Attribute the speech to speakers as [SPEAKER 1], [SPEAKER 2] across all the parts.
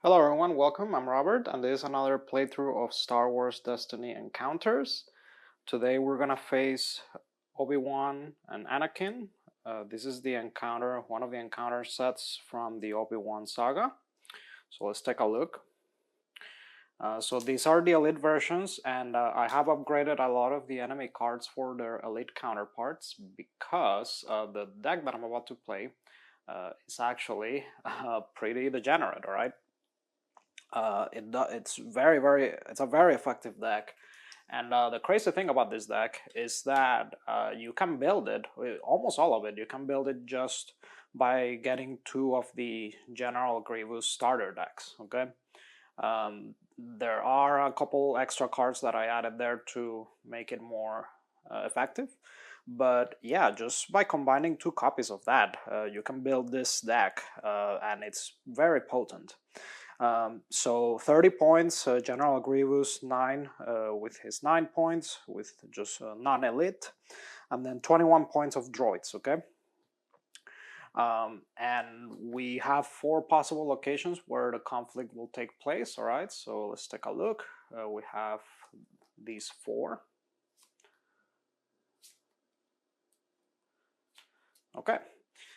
[SPEAKER 1] Hello everyone, welcome. I'm Robert, and this is another playthrough of Star Wars Destiny Encounters. Today we're gonna face Obi-Wan and Anakin. This is the encounter, one of the encounter sets from the Obi-Wan saga. So let's take a look. So these are the elite versions, and I have upgraded a lot of the enemy cards for their elite counterparts because the deck that I'm about to play is actually pretty degenerate, alright? It's it's a very effective deck, and the crazy thing about this deck is that you can build it, almost all of it. You can build it just by getting two of the General Grievous starter decks. Okay, there are a couple extra cards that I added there to make it more effective. But yeah, just by combining two copies of that, you can build this deck, and it's very potent. So 30 points, General Grievous 9 with his 9 points, with just non-elite, and then 21 points of droids, okay? And we have 4 possible locations where the conflict will take place, alright? So let's take a look. We have these 4. Okay,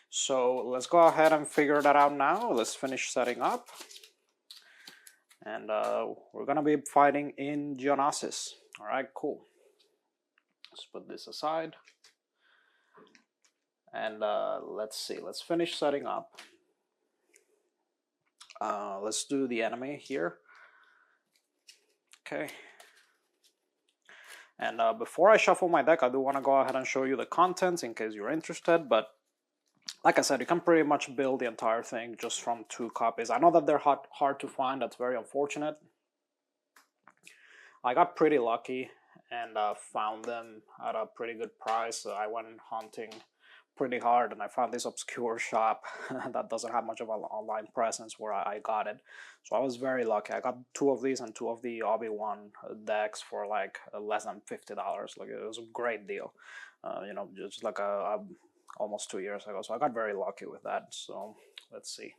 [SPEAKER 1] so let's go ahead and figure that out now. Let's finish setting up. And we're gonna be fighting in Geonosis. All right, cool. Let's put this aside. And let's see, let's finish setting up. Let's do the enemy here. Okay. And before I shuffle my deck, I do want to go ahead and show you the contents in case you're interested. But like I said, you can pretty much build the entire thing just from 2 copies. I know that they're hard to find. That's very unfortunate. I got pretty lucky and found them at a pretty good price. I went hunting pretty hard and I found this obscure shop that doesn't have much of an online presence where I got it. So I was very lucky. I got 2 of these and 2 of the Obi-Wan decks for like less than $50. Like, it was a great deal. You know, just like almost 2 years ago. So I got very lucky with that. So let's see.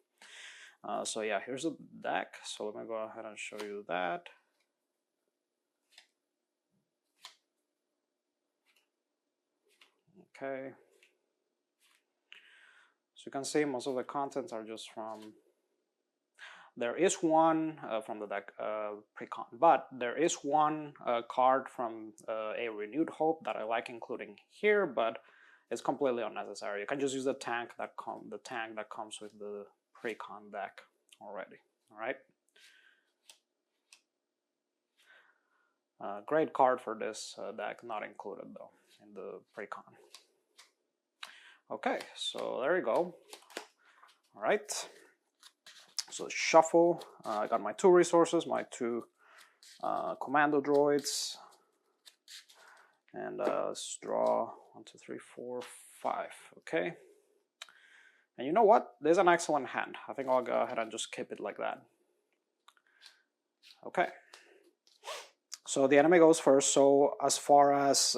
[SPEAKER 1] So yeah, here's the deck. So let me go ahead and show you that. Okay. So you can see most of the contents are just from. There is one from the deck pre-con, but there is one card from A Renewed Hope that I like including here, but it's completely unnecessary. You can just use the tank that comes with the pre-con deck already. All right. Great card for this deck, not included though in the pre-con. Okay, so there you go. All right. So shuffle. I got my 2 resources, my 2 commando droids, and let's draw 1, 2, 3, 4, 5. Okay. And you know what? There's an excellent hand. I think I'll go ahead and just keep it like that. Okay. So the enemy goes first. So as far as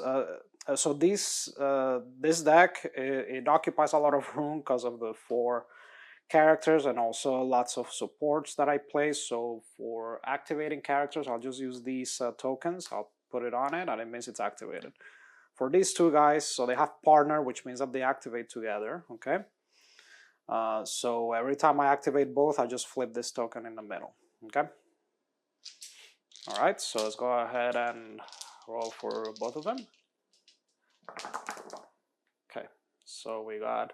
[SPEAKER 1] so this deck, it occupies a lot of room because of the 4 characters and also lots of supports that I place. So for activating characters, I'll just use these tokens. I'll put it on it and it means it's activated. For these 2 guys, so they have partner, which means that they activate together. Okay. So every time I activate both, I just flip this token in the middle. Okay. All right, so let's go ahead and roll for both of them. Okay, so we got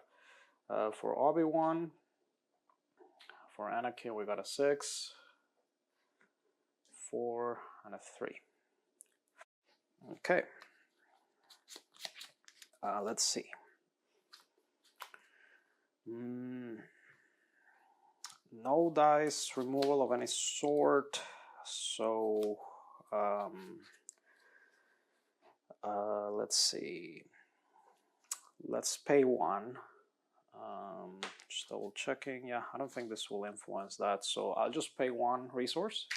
[SPEAKER 1] for Obi-Wan, for Anakin, we got a 6, 4, and a 3. Okay, let's see. No dice removal of any sort. So let's see. Let's pay 1. Just double checking. Yeah, I don't think this will influence that. So I'll just pay 1 resource.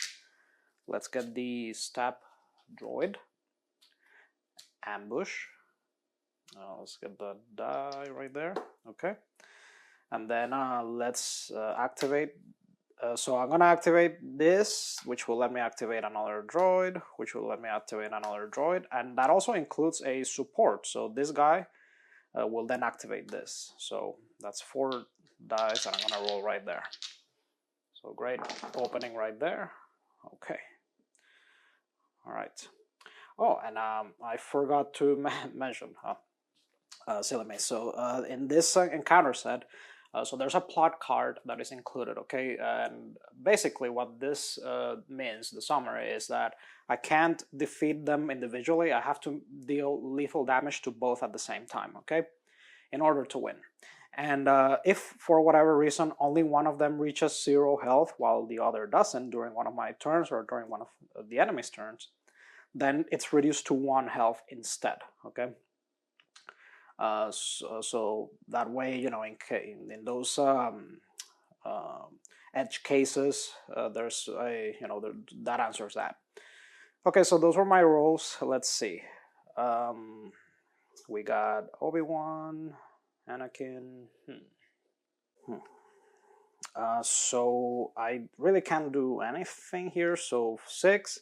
[SPEAKER 1] Let's get the stab droid. Ambush. Let's get the die right there. Okay. And then let's activate So I'm gonna activate this, which will let me activate another droid, which will let me activate another droid, and that also includes a support. So this guy will then activate this. So that's 4 dice, and I'm gonna roll right there. So great opening right there. Okay. All right. Oh, and I forgot to mention, silly me. So in this encounter set, so there's a plot card that is included, okay? And basically what this means, the summary, is that I can't defeat them individually. I have to deal lethal damage to both at the same time, okay? In order to win. And if for whatever reason only one of them reaches 0 health while the other doesn't during one of my turns or during one of the enemy's turns, then it's reduced to 1 health instead, okay? So that way, you know, in those edge cases, there's a, you know, that answers that. Okay, so those were my rolls. Let's see. We got Obi-Wan, Anakin. So I really can't do anything here. So 6.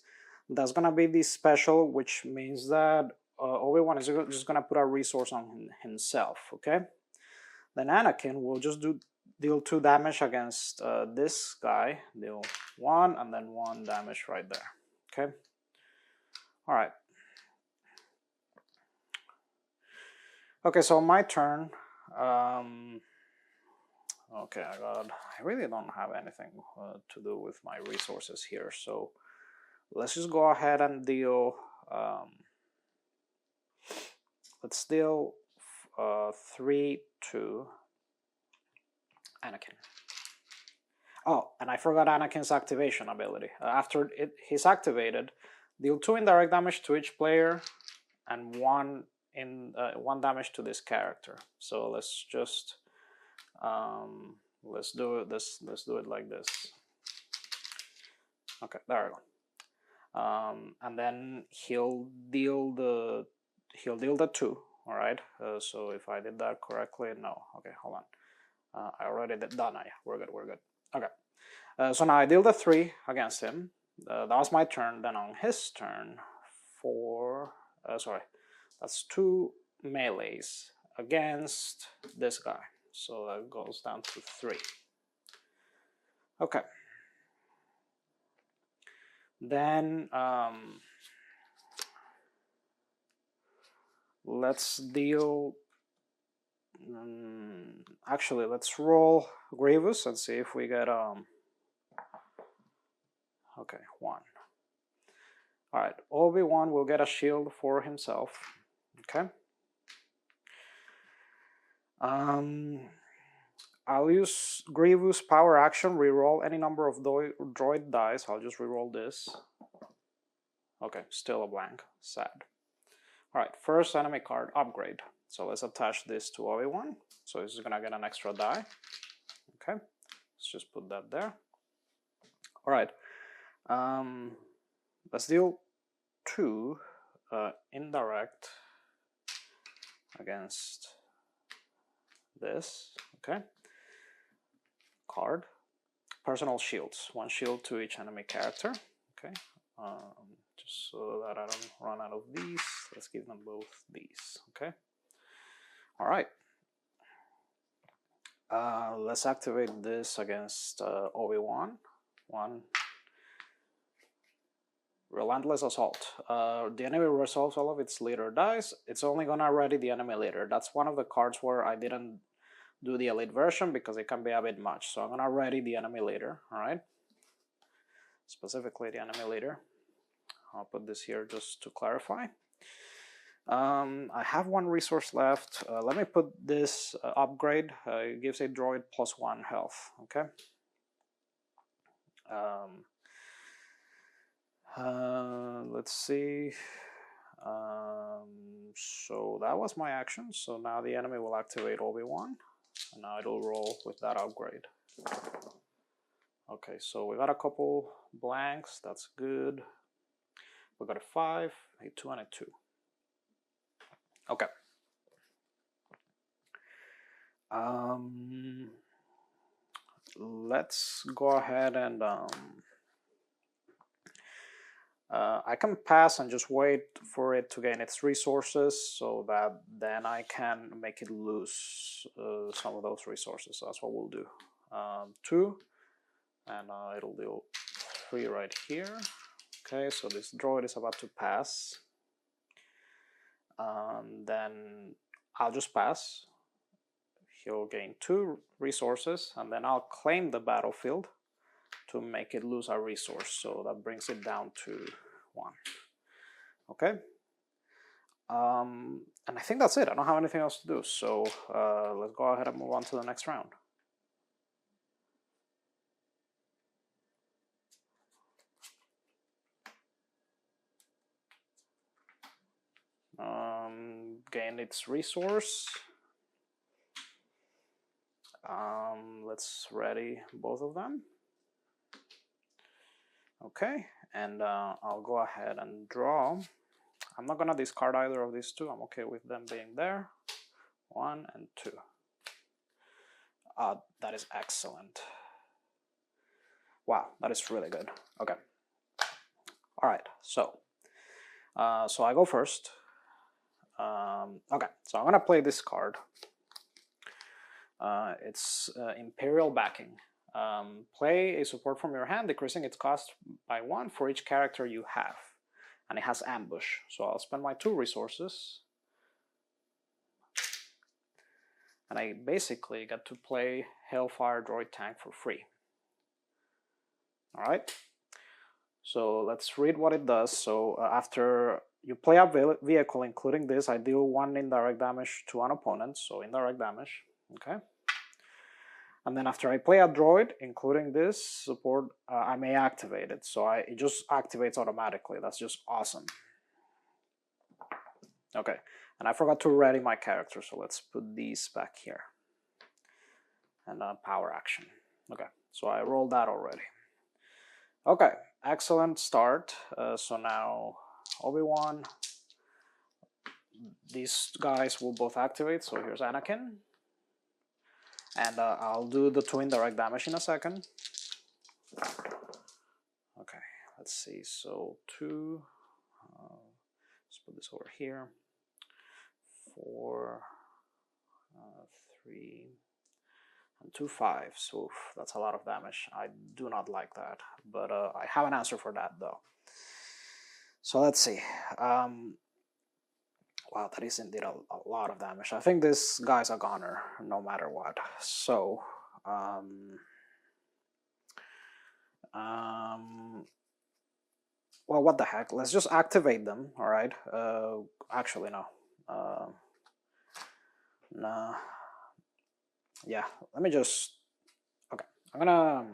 [SPEAKER 1] That's gonna be the special, which means that Obi-Wan is just gonna put a resource on himself, okay? Then Anakin will just deal 2 damage against this guy, deal 1 and then 1 damage right there, okay? All right. Okay, so my turn. Okay, I really don't have anything to do with my resources here, so let's just go ahead and deal. Let's deal 3 to Anakin. Oh, and I forgot Anakin's activation ability. After he's activated, deal 2 indirect damage to each player, and 1 damage to this character. So let's just let's do it like this. Okay, there we go. And then he'll deal the 2. All right. So if I did that correctly, no. Okay, hold on. I already did done. Yeah, we're good. Okay. So now I deal the 3 against him. That was my turn. Then on his turn, that's 2 melees against this guy. So that goes down to 3. Okay. Then let's deal. Actually, let's roll Grievous and see if we get okay, 1. All right, Obi-Wan will get a shield for himself. Okay. I'll use Grievous power action, reroll any number of droid dice. I'll just reroll this. Okay, still a blank. Sad. All right, first enemy card, upgrade. So let's attach this to Obi-Wan. So he's gonna get an extra die. Okay, let's just put that there. All right, let's deal 2 indirect against this. Okay, card, personal shields, 1 shield to each enemy character. Okay, just so that I don't run out of these, let's give them both these. Okay, all right. Let's activate this against Obi-Wan. 1. Relentless Assault. The enemy resolves all of its leader dice. It's only gonna ready the enemy leader. That's one of the cards where I didn't do the elite version because it can be a bit much. So I'm gonna ready the enemy leader. All right. Specifically the enemy leader. I'll put this here just to clarify. I have 1 resource left. Let me put this upgrade. It gives a droid +1 health. Okay. Let's see. So that was my action. So now the enemy will activate Obi-Wan, and now it'll roll with that upgrade. Okay, so we got a couple blanks. That's good. We got a 5, a 2, and a 2. Okay. let's go ahead and I can pass and just wait for it to gain its resources, so that then I can make it lose some of those resources. So that's what we'll do. 2, and it'll do 3 right here. Okay, so this droid is about to pass. Then I'll just pass. He'll gain 2 resources, and then I'll claim the battlefield to make it lose a resource. So that brings it down to 1. Okay. And I think that's it. I don't have anything else to do. So let's go ahead and move on to the next round. Gain its resource. Let's ready both of them. Okay, and I'll go ahead and draw. I'm not gonna discard either of these 2. I'm okay with them being there. 1 and 2. That is excellent. Wow, that is really good. Okay. All right, so I go first. Okay, so I'm gonna play this card. It's Imperial Backing. Play a support from your hand, decreasing its cost by 1 for each character you have. And it has Ambush, so I'll spend my 2 resources. And I basically get to play Hellfire Droid Tank for free. Alright, so let's read what it does. So after you play a vehicle including this, I deal 1 indirect damage to an opponent, so indirect damage. Okay. And then after I play a droid, including this support, I may activate it. So it just activates automatically. That's just awesome. Okay, and I forgot to ready my character, so let's put these back here. And power action. Okay, so I rolled that already. Okay, excellent start. So now Obi-Wan. These guys will both activate, so here's Anakin. And I'll do the 2 indirect damage in a second. Okay, let's see. So 2. Let's put this over here. 4, 3, and 2 5s. Oof, that's a lot of damage. I do not like that, but I have an answer for that though. So let's see. Wow, that is indeed a lot of damage. I think this guy's a goner, no matter what. So, well, what the heck? Let's just activate them, all right? Actually, no. Nah. Yeah, let me just... Okay, I'm gonna...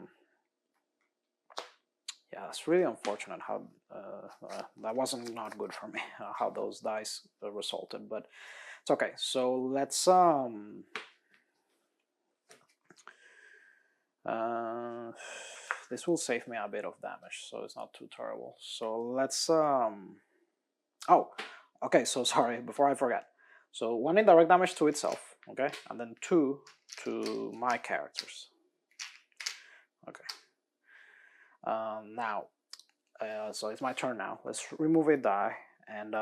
[SPEAKER 1] Yeah, it's really unfortunate how that wasn't not good for me, how those dice resulted, but it's okay. So let's this will save me a bit of damage, so it's not too terrible. So let's oh, okay, so sorry, before I forget. So 1 indirect damage to itself, okay, and then 2 to my characters. Okay. Now, so it's my turn now. Let's remove a die, and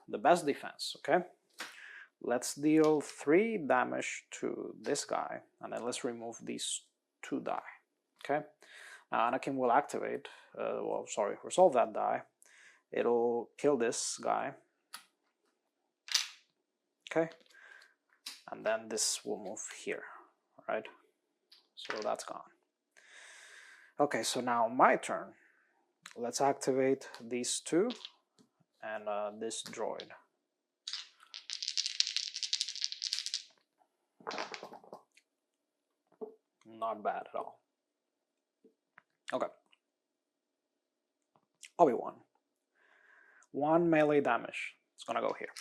[SPEAKER 1] the best defense, okay? Let's deal 3 damage to this guy, and then let's remove these 2 die, okay? Now Anakin will activate, well, sorry, resolve that die. It'll kill this guy, okay? And then this will move here, right? So that's gone. Okay, so now my turn. Let's activate these 2 and this droid. Not bad at all. Okay. Obi-Wan. 1 melee damage. It's gonna go here.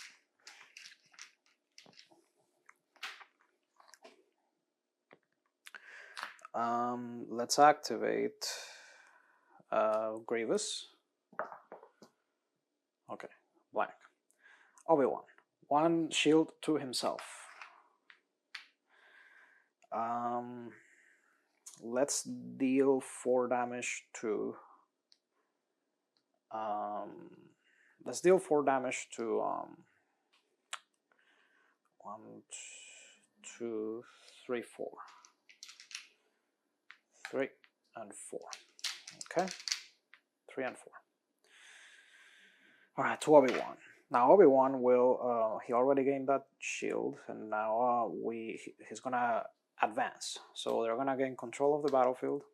[SPEAKER 1] Let's activate Grievous. Okay, blank. Obi-Wan. 1 shield to himself. let's deal 4 damage to let's deal 4 damage to 1, 2, 3, 4. 3 and 4. Okay, 3 and 4. All right, to Obi-Wan. Now Obi-Wan will he already gained that shield, and now he's gonna advance. So they're gonna gain control of the battlefield.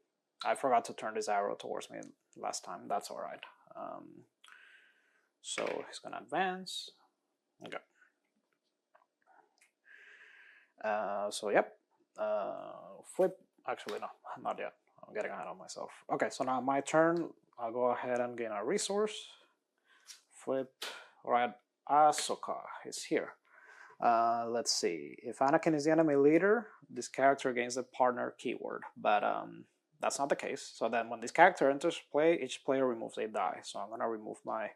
[SPEAKER 1] I forgot to turn this arrow towards me last time. That's all right. So he's gonna advance. Okay. So yep. Flip. Actually, no, not yet. I'm getting ahead of myself. Okay, so now my turn. I'll go ahead and gain a resource. Flip. All right, Ahsoka is here. Let's see. If Anakin is the enemy leader, this character gains the partner keyword, but that's not the case. So then when this character enters play, each player removes a die. So I'm gonna remove my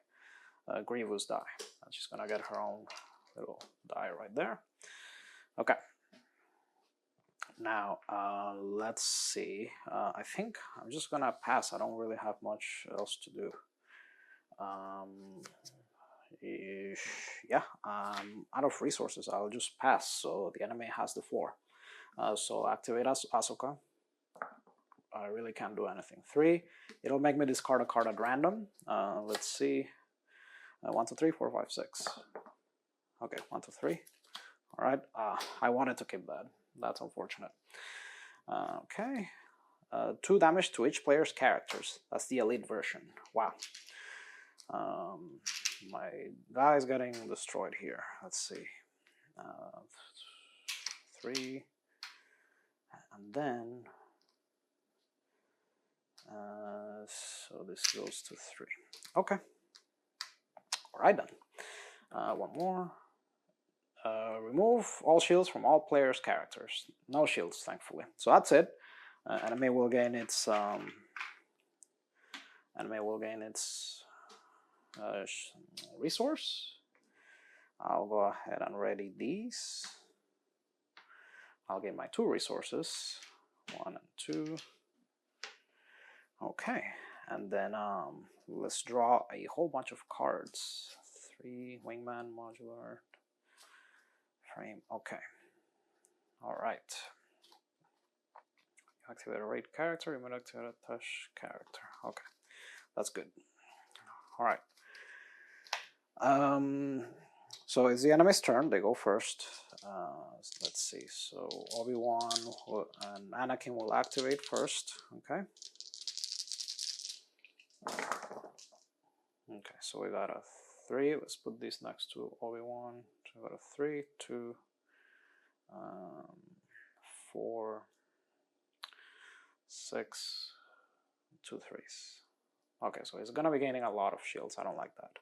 [SPEAKER 1] Grievous die. And she's gonna get her own little die right there. Okay. Now, let's see. I think I'm just gonna pass. I don't really have much else to do. Yeah, out of resources. I'll just pass. So the enemy has the floor. So activate Ahsoka. I really can't do anything. 3. It'll make me discard a card at random. Let's see. 1, 2, 3, 4, 5, 6. Okay, 1, 2, 3. All right. I wanted to keep that. That's unfortunate. Okay. 2 damage to each player's characters. That's the elite version. Wow. My guy is getting destroyed here. Let's see. 3. And then... so this goes to 3. Okay. All right then. One more. Remove all shields from all players' characters. No shields, thankfully. So that's it. Enemy will gain its resource. I'll go ahead and ready these. I'll get my 2 resources. 1 and 2. Okay, and then let's draw a whole bunch of cards. 3 wingman, modular, frame. Okay. All right. Activate a raid character. You might activate a touch character. Okay, that's good. All right. So it's the enemy's turn. They go first. Let's see. So Obi-Wan and Anakin will activate first. Okay. Okay. So we got a 3. Let's put this next to Obi-Wan. So we got a 3, 2, 4, 6, 2 3s. Okay, so he's gonna be gaining a lot of shields. I don't like that.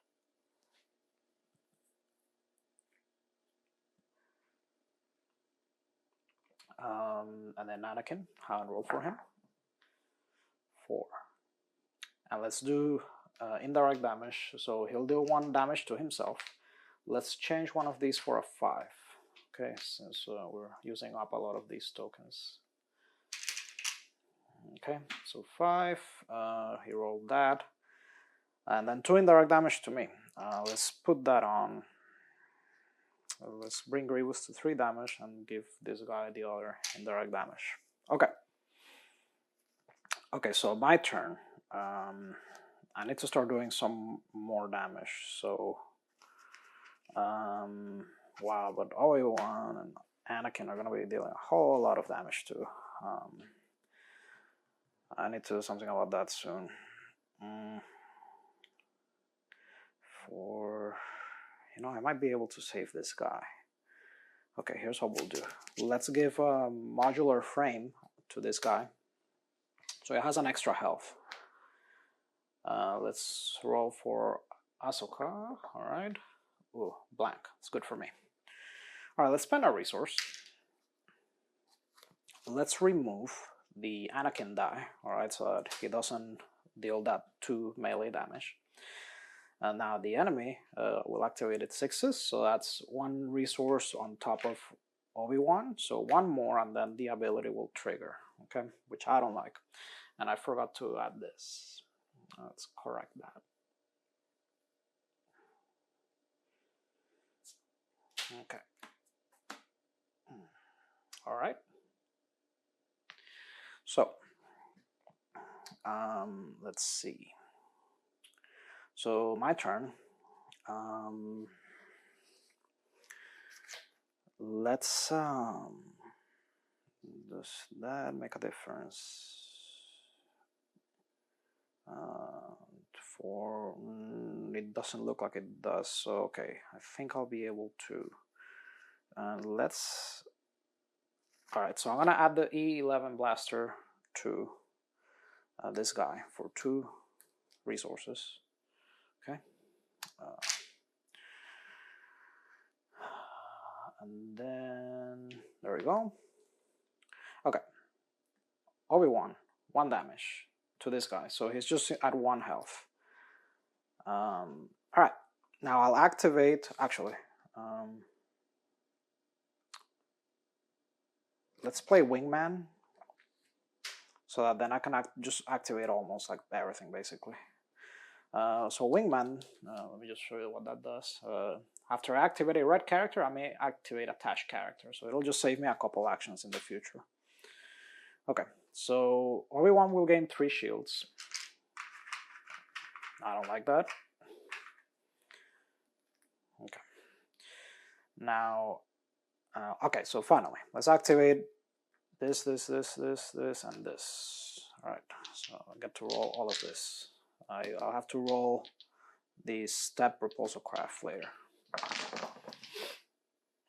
[SPEAKER 1] And then Anakin, how and roll for him. 4. And let's do indirect damage. So he'll deal 1 damage to himself. Let's change one of these for a 5. Okay, since we're using up a lot of these tokens. Okay, so 5. He rolled that. And then 2 indirect damage to me. Let's put that on. Let's bring Grievous to 3 damage and give this guy the other indirect damage. Okay. Okay, so my turn. I need to start doing some more damage. So, wow, but Obi-Wan and Anakin are going to be dealing a whole lot of damage too. I need to do something about that soon. I might be able to save this guy. Okay, here's what we'll do. Let's give a modular frame to this guy, so it has an extra health. Let's roll for Ahsoka. All right. Ooh, blank. It's good for me. All right, let's spend our resource. Let's remove the Anakin die. All right, so that he doesn't deal that 2 melee damage. And now the enemy will activate its 6s, so that's 1 resource on top of Obi-Wan, so 1 more, and then the ability will trigger. okay, which I don't like. And I forgot to add this. Let's correct that. Okay. All right. So, let's see. So my turn. Let's does that make a difference? It doesn't look like it does. So okay, I think I'll be able to. Let's. All right, so I'm gonna add the E11 blaster to this guy for 2 resources. Okay. And then there we go. Okay. Obi-Wan, 1 damage to this guy, so he's just at 1 health. All right. Now I'll activate. Actually, let's play Wingman, so that then I can just activate almost like everything basically. So Wingman, let me just show you what that does. After I activate a red character, I may activate attached character, so it'll just save me a couple actions in the future. Okay, so Obi-Wan will gain 3 shields. I don't like that. Okay. Now, okay, so finally, let's activate this, and this. All right, so I get to roll all of this. I'll have to roll the step repulsor craft later.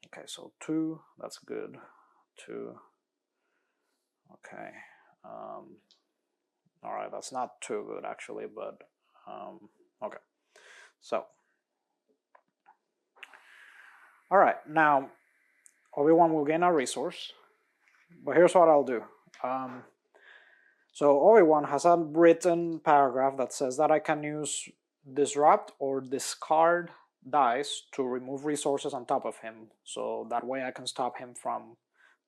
[SPEAKER 1] Okay, so 2, that's good. 2. Okay. All right, that's not too good actually, but okay. So, all right, now Obi-Wan will gain a resource, but here's what I'll do. So Obi-Wan has a written paragraph that says that I can use disrupt or discard dice to remove resources on top of him, so that way I can stop him from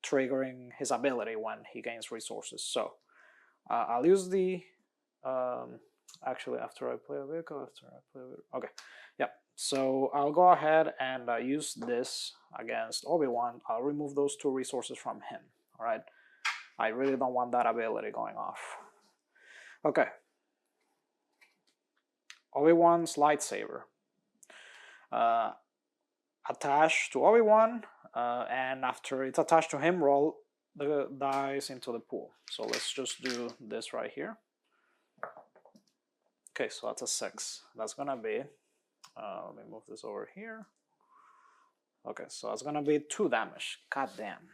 [SPEAKER 1] triggering his ability when he gains resources. So I'll use the actually after I play a vehicle, okay, yeah, so I'll go ahead and use this against Obi-Wan. I'll remove those 2 resources from him. All right, I really don't want that ability going off. Okay, Obi-Wan's lightsaber. Attached to Obi-Wan, and after it's attached to him, roll the dice into the pool. So let's just do this right here. Okay, so that's a 6. That's gonna be, let me move this over here. Okay, so that's gonna be 2 damage. God damn.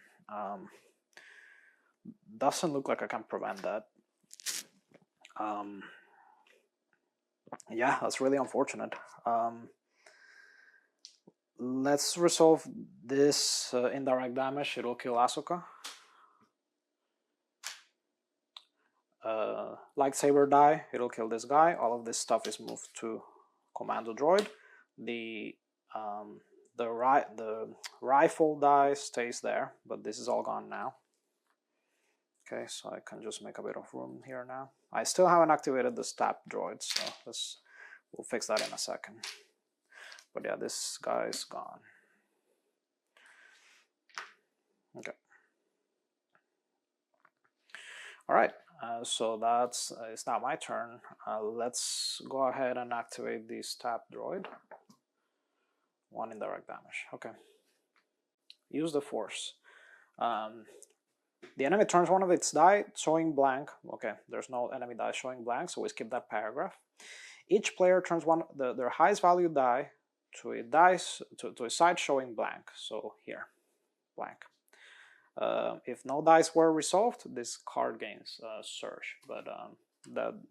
[SPEAKER 1] Doesn't look like I can prevent that. Yeah, that's really unfortunate. Let's resolve this indirect damage. It'll kill Ahsoka. Lightsaber die. It'll kill this guy. All of this stuff is moved to Commando Droid. The rifle die stays there, but this is all gone now. Okay, so I can just make a bit of room here now. I still haven't activated the stab droid, so we'll fix that in a second. But yeah, this guy is gone. Okay. All right, so it's now my turn. Let's go ahead and activate the stab droid. 1 indirect damage. Okay. Use the force. The enemy turns one of its die showing blank. Okay, there's no enemy die showing blank, so we skip that paragraph. Each player turns their highest value die to a side showing blank. So here, blank. If no dice were resolved, this card gains surge. But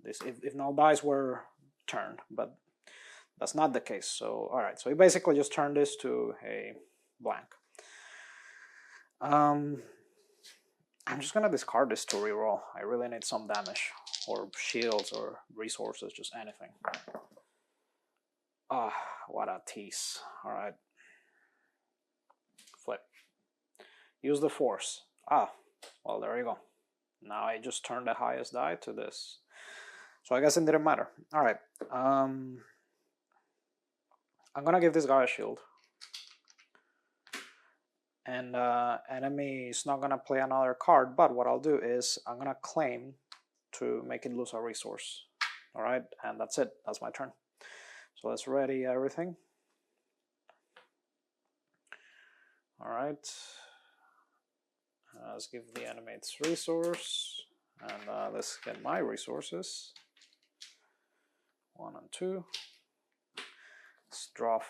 [SPEAKER 1] if no dice were turned, but that's not the case. So all right, so we basically just turn this to a blank. I'm just gonna discard this to reroll. I really need some damage, or shields, or resources, just anything. Ah, what a tease. All right. Flip. Use the force. Ah, well, there you go. Now I just turned the highest die to this. So I guess it didn't matter. Alright. I'm gonna give this guy a shield. And enemy is not gonna play another card, but what I'll do is I'm gonna claim to make it lose a resource. Alright, and that's it. That's my turn. So let's ready everything. Alright. Let's give the enemy its resource. And let's get my resources. 1 and 2. Let's draw.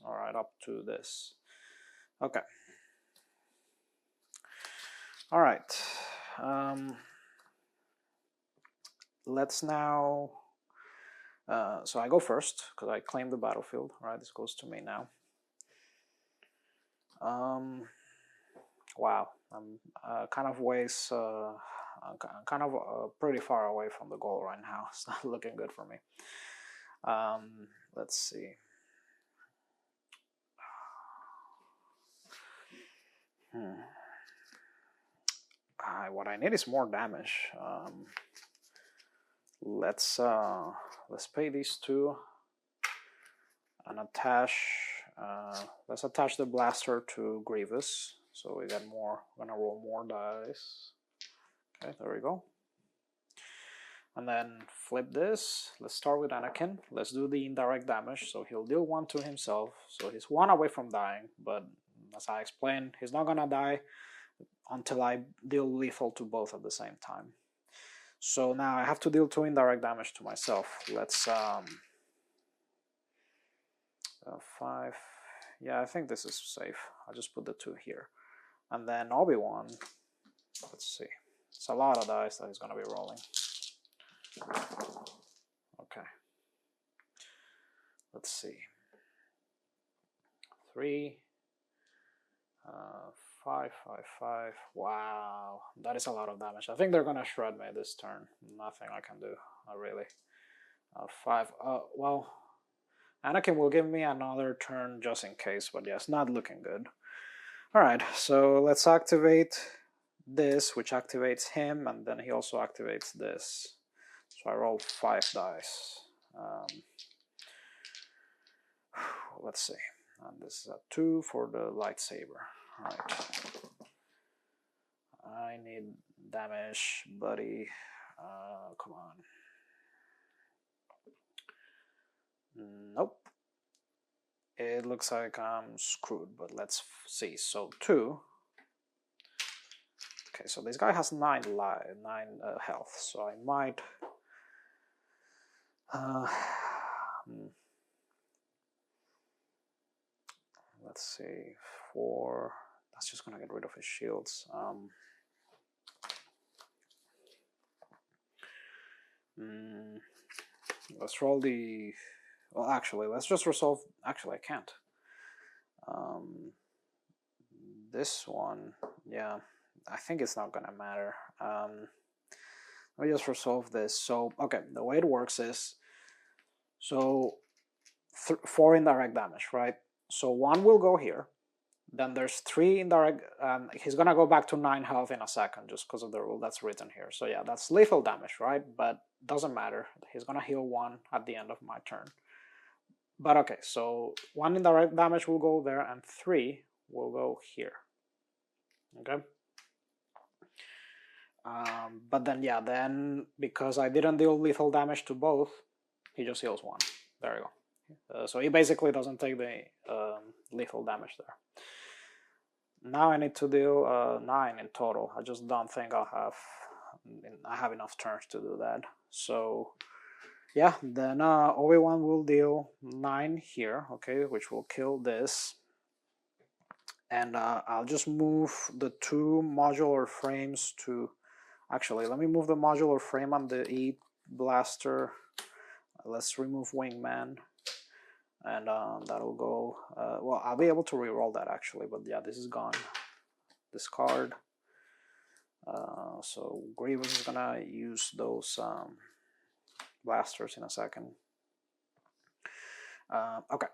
[SPEAKER 1] Alright, up to this. Okay. Alright. Let's now. So I go first because I claim the battlefield. Alright, this goes to me now. Wow, I'm kind of ways. I'm kind of pretty far away from the goal right now. It's not looking good for me. Let's see. What I need is more damage. Let's pay these two and attach. Let's attach the blaster to Grievous, so we get more. We're gonna roll more dice. Okay, there we go. And then flip this. Let's start with Anakin. Let's do the indirect damage. So he'll deal 1 to himself. So he's 1 away from dying, but as I explained, he's not gonna die until I deal lethal to both at the same time. So now I have to deal 2 indirect damage to myself. Let's 5. Yeah, I think this is safe. I'll just put the 2 here. And then Obi-Wan. Let's see. It's a lot of dice that he's gonna be rolling. Okay. Let's see. 3. 5, 5, 5. Wow, that is a lot of damage. I think they're gonna shred me this turn. Nothing I can do, not really. 5. Well, Anakin will give me another turn just in case, but yeah, it's not looking good. Alright, so let's activate this, which activates him, and then he also activates this. So I roll 5 dice. Let's see. And this is a 2 for the lightsaber. Alright. I need damage, buddy. Come on. Nope. It looks like I'm screwed, but let's see. So 2. Okay, so this guy has 9 health, so I might. Let's see, 4. That's just gonna get rid of his shields. Let's roll the. Well, actually, let's just resolve. Actually, I can't. This one, yeah, I think it's not gonna matter. Let me just resolve this. So, okay, the way it works is, so 4 indirect damage, right? So 1 will go here. Then there's 3 indirect. He's gonna go back to 9 health in a second, just because of the rule that's written here. So yeah, that's lethal damage, right? But doesn't matter. He's gonna heal 1 at the end of my turn. But okay, so 1 indirect damage will go there, and 3 will go here. Okay. But then yeah, then because I didn't deal lethal damage to both, he just heals 1. There you go. So he basically doesn't take the lethal damage there. Now I need to deal 9 in total. I just don't think I have enough turns to do that. So yeah, then Obi-Wan will deal 9 here, okay, which will kill this. And I'll just move the 2 modular frames to. Actually, let me move the modular frame on the E blaster. Let's remove Wingman. And that'll go. Well, I'll be able to reroll that actually, but yeah, this is gone. Discard. So Grievous is gonna use those blasters in a second. Okay.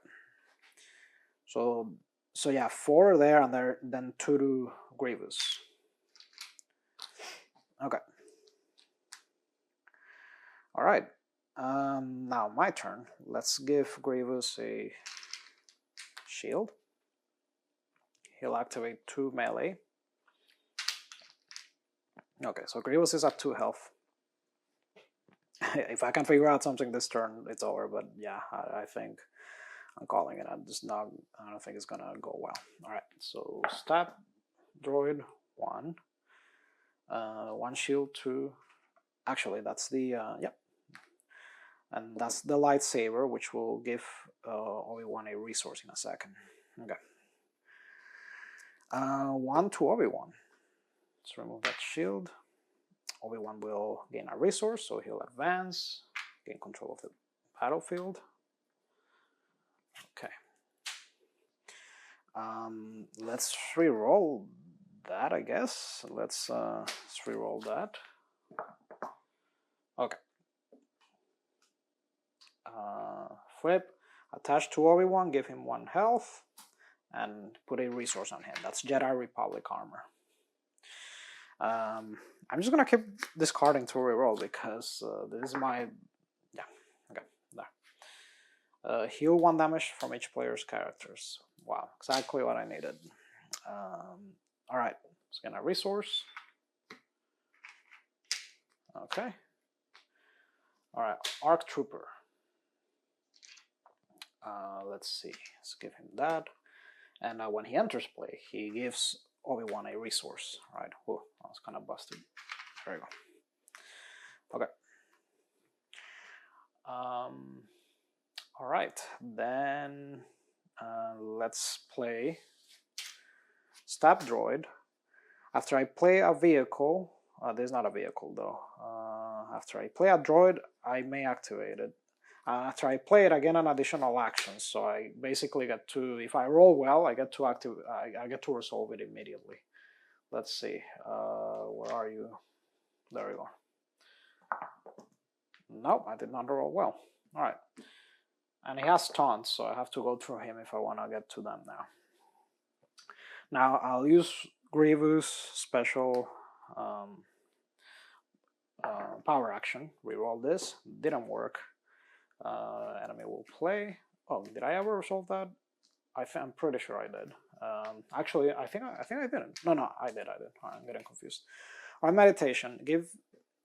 [SPEAKER 1] So yeah, 4 there, and then 2 to Grievous. Okay. All right. Now my turn. Let's give Grievous a shield. He'll activate 2 melee. Okay, so Grievous is at 2 health. If I can figure out something this turn, it's over. But yeah, I think I'm calling it. I don't think it's gonna go well. All right, so stab droid 1, 1 shield 2. Actually, that's the yep, and that's the lightsaber, which will give Obi-Wan a resource in a second. Okay. 1 to Obi-Wan. Let's remove that shield. Obi-Wan will gain a resource, so he'll advance, gain control of the battlefield. Okay. Let's re-roll that, I guess. Let's re-roll that. Okay. Flip, attach to Obi-Wan, give him 1 health, and put a resource on him. That's Jedi Republic armor. I'm just gonna keep discarding to reroll because this is my okay there. Heal 1 damage from each player's characters. Wow, exactly what I needed. All right, let's get a resource. Okay. All right, Arc Trooper. Let's see. Let's give him that. And when he enters play, he gives Obi-Wan a resource. Right? Whoa, I was kind of busted. There you go. Okay. All right. Then let's play Stab Droid. After I play a vehicle, there's not a vehicle though. After I play a droid, I may activate it. After I play it, I get an additional action, so I basically get to, if I roll well, I get to I get to resolve it immediately. Let's see, where are you? There you are. Nope, I did not roll well. All right, and he has taunts, so I have to go through him if I want to get to them now. Now I'll use Grievous special power action. Reroll this. Didn't work. Enemy will play. Oh, did I ever resolve that? I'm pretty sure I did. Actually, I think I didn't. No, I did. I'm getting confused. Our meditation: give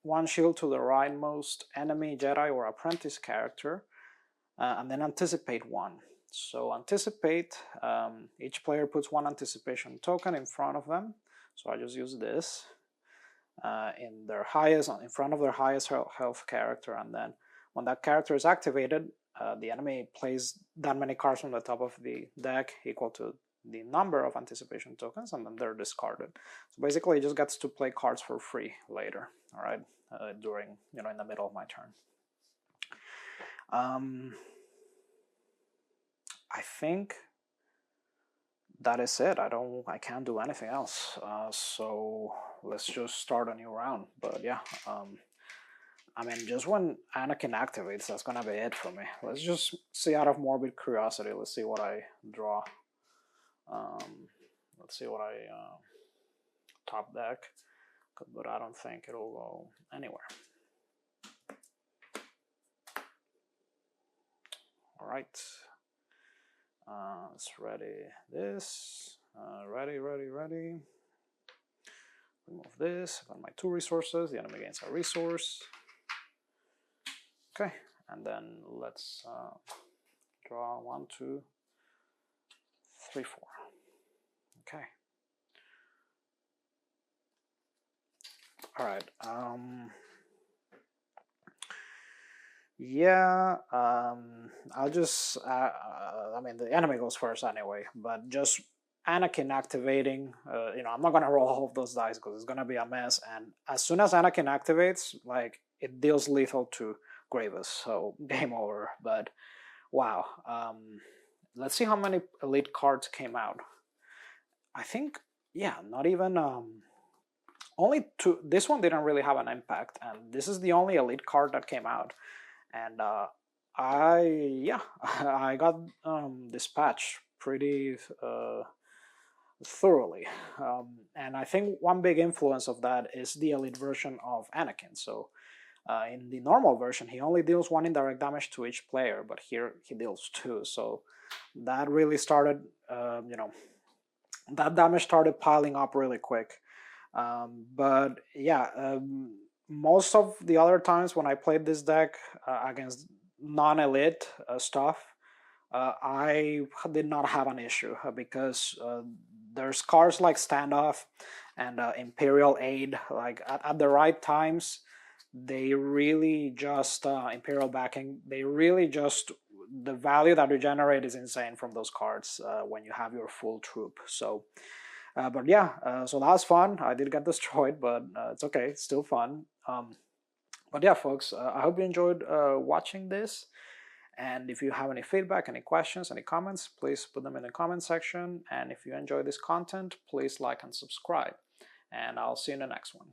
[SPEAKER 1] 1 shield to the rightmost enemy, Jedi, or apprentice character, and then anticipate 1. So anticipate. Each player puts 1 anticipation token in front of them. So I just use this in front of their highest health character, and then when that character is activated, the enemy plays that many cards from the top of the deck equal to the number of anticipation tokens, and then they're discarded. So basically, it just gets to play cards for free later. All right, during in the middle of my turn. I think that is it. I can't do anything else. So let's just start a new round. But yeah, I mean, just when Anakin activates, that's gonna be it for me. Let's just see out of morbid curiosity. Let's see what I draw. Let's see what I top deck, but I don't think it'll go anywhere. All right. Let's ready this. Ready. Remove this. I've got my 2 resources. The enemy gains a resource. Okay, and then let's draw 1, 2, 3, 4. Okay. All right. Yeah. I'll just. I mean, the enemy goes first anyway, but just Anakin activating. I'm not gonna roll all of those dice because it's gonna be a mess. And as soon as Anakin activates, like it deals lethal to Grievous, so game over. But wow, let's see how many elite cards came out. I think, yeah, not even only 2. This one didn't really have an impact, and this is the only elite card that came out. And I got this patch pretty thoroughly. And I think one big influence of that is the elite version of Anakin. So in the normal version, he only deals 1 indirect damage to each player, but here he deals 2. So that really started, that damage started piling up really quick. But yeah, most of the other times when I played this deck against non-elite stuff, I did not have an issue because there's cards like Standoff and Imperial Aid. Like at the right times, they really just Imperial Backing. They really just the value that you generate is insane from those cards when you have your full troop. So. But yeah, so that was fun. I did get destroyed, but it's okay. It's still fun. But yeah, folks, I hope you enjoyed watching this. And if you have any feedback, any questions, any comments, please put them in the comment section. And if you enjoy this content, please like and subscribe. And I'll see you in the next one.